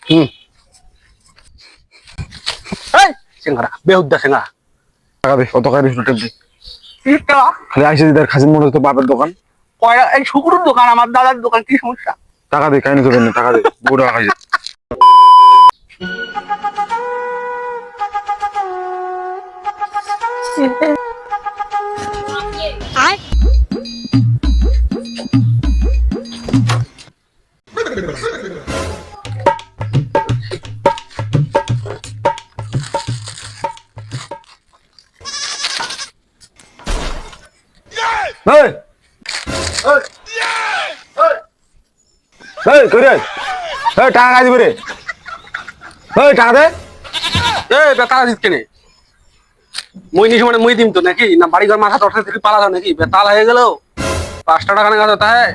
হুম। এই সিঙ্গারা বেহুদ্দা সিঙ্গারা টাকা দে, কত টাকা দিস টেপ দে। 30 টাকা। খালি আইসে দিদার খাসির মনে হতো বাপের দোকান। কয়টা এই শুকুরের দোকান আমার দাদার দোকান, কি সমস্যা? টাকা দে, কাহিনী করবেন না, টাকা দে, বড় খাইছে। এই এই কই রে? এই টাকা খাই দিবি রে। এই টাকা দে। এই বেতালা দিত কেনে? মই নিছি মানে মই দিম তো নাকি? না বাড়ি ঘর মাথা তরতে থেকে পালা নাকি? বেতাল হয়ে গেল 5 টাকা না কথা है।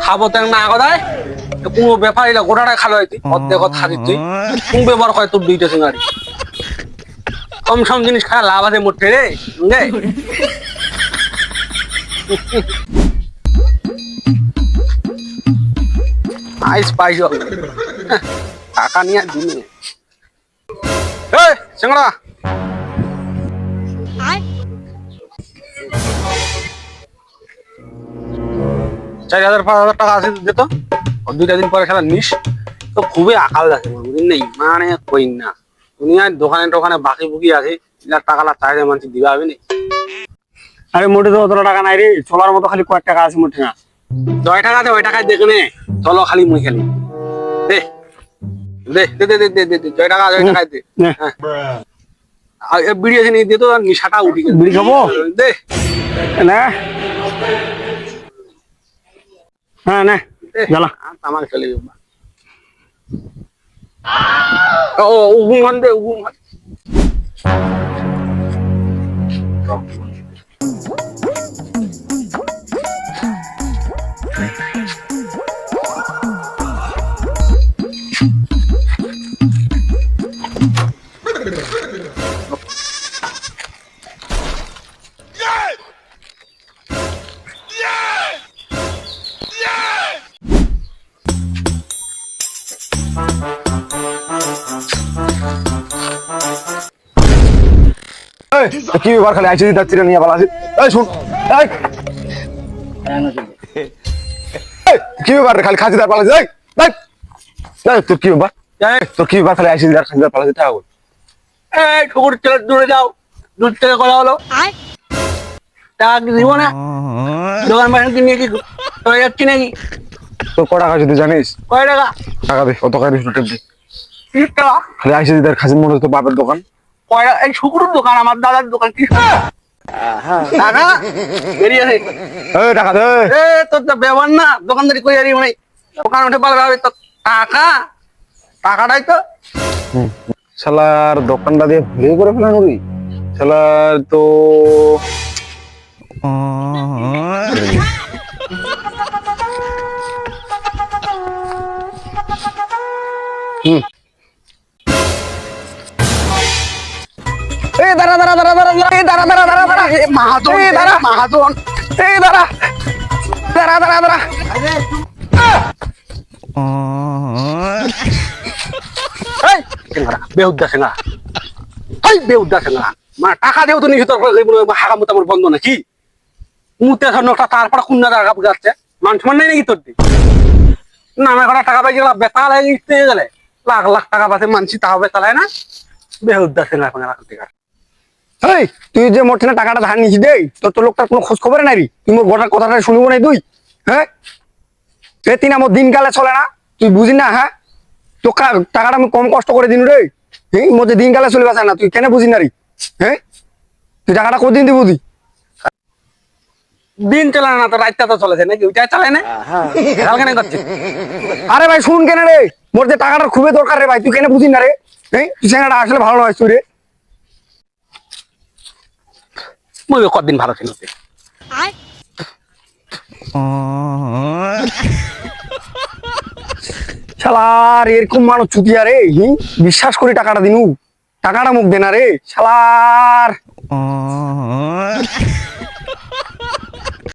খাবো তেন না গদায় কোনো ব্যাপারীরা গোটাটা খালো হইতি অর্ধেক খাদি তুই কোন ব্যবহার হয় তোর দুইটা সিঙ্গারি কম সম জিনিস খায় লাভ আছে মোটে রে গে আইস পাইছ টাকা নিয়ে দিনে এই সিঙ্গড়া চার 5,000 টাকা আছে দে তো দুইটা দিন পরে খেলা নিস তো খুবই আকাল আছে বুঝলি নেই মানে কই না দুনিয়ার দোকানে টোকানে বাকি বুকি আছে টাকা চাইলে মানুষ দিবা হবে না আরে মোটে তো অতটা টাকা নাই রে, চলার মতো খালি কয়েক টাকা আছে মোটে না। 10 টাকা আছে ওই টাকায় দেখে নে চলো খালি মুই খালি দে দে দে দে দে দে দে 10 টাকা 10 টাকায় দে নে। আর বিড়ি আছে নিয়ে দে তো নিশাটা উঠি গেছে বিড়ি খাবো? দে না হ্যাঁ না জ্বালা আমার চলে যাবো ও উগুন দে উগুন এই কি ব্যাপার খালি আইসে দিদার চিরা নিয়ে পালা আছে। এই শুন এই এই, কি ব্যাপার খালি খাসি দার পালা আছে। এই এই তোর কি ব্যাপার? তোর কি ব্যাপার খালি আইসে দিদার খাসি দার পালা আছে টাকা কই? এই ঠকুর চলে দূরে যাও দূর থেকে কথা হলো টাকা কি দিব না দোকান বাড়ি কিনে কি হয়ে যাচ্ছি নাকি তোর কটা খাসি তুই জানিস? কয় টাকা টাকা দে, কত টাকা দিস টেপ দে। 30 টাকা খালি আইসে দিদার খাসির মনে হতো বাপের দোকান। কয় টাকা এই শুকুরের দোকান আমার দাদার দোকান কি টাকা বেরিয়ে আসে এই টাকা দে। এ তোর তো ব্যবহার না দোকানদারি কই আরি মানে দোকান উঠে পারবে হবে তো টাকা টাকাটাই তো শালার দোকানটা দিয়ে ভুলে করে ফেলানো রে শালার তো এই দাঁড়া দাঁড়া দাঁড়া দাঁড়া এই দাঁড়া দাঁড়া দাঁড়া দাঁড়া এ মাহাজন এই দাঁড়া মাহাজন এই দাঁড়া দাঁড়া দাঁড়া দাঁড়া এই সিঙ্গারা বেহুদ্দা সিঙ্গারা এই বেহুদ্দা সিঙ্গারা মানে টাকা দেও তো নিহিত হাগা মুতামর বন্ধ নাকি মুতে নটা তারপর কুন্না টাকা যাচ্ছে মান সমান নাই নাকি তোর না আমার কটা টাকা পাই গেল বেতাল হয়ে গেলে লাখ লাখ টাকা পাচ্ছে মানছি তাও বেতালায় না বেহুদ্দা সিঙ্গারা এখন রাখতে এই তুই যে মোটে না টাকাটা ধার নিছিস দে তোর তো লোকটার কোনো খোঁজ খবর নাই রে, তুই মোর গোটার কথাটা শুনবো না তুই হ্যাঁ এ তিন আমার দিনকালে চলে না তুই বুঝি না হ্যাঁ তো টাকাটা আমি কম কষ্ট করে দিন রে হ্যাঁ মোর যে দিনকালে চলে বাসে না তুই কেন বুঝি না রে হ্যাঁ তুই টাকাটা কদিন দিব তুই দিন চলে না তো রাতটা তো চলেছে নাকি ওইটা চালায় না খেয়াল কেন করছে আরে ভাই শুন কেন রে মোর যে টাকাটা খুবই দরকার রে ভাই তুই কেন বুঝি না রে হ্যাঁ তুই সেখানটা আসলে ভালো নয় তুই রে মুই কদিন ভালো ছিল শালার এরকম মানুষ চুতিয়া রে বিশ্বাস করি টাকাটা দিনু টাকাটা মুখ দেনা রে শালার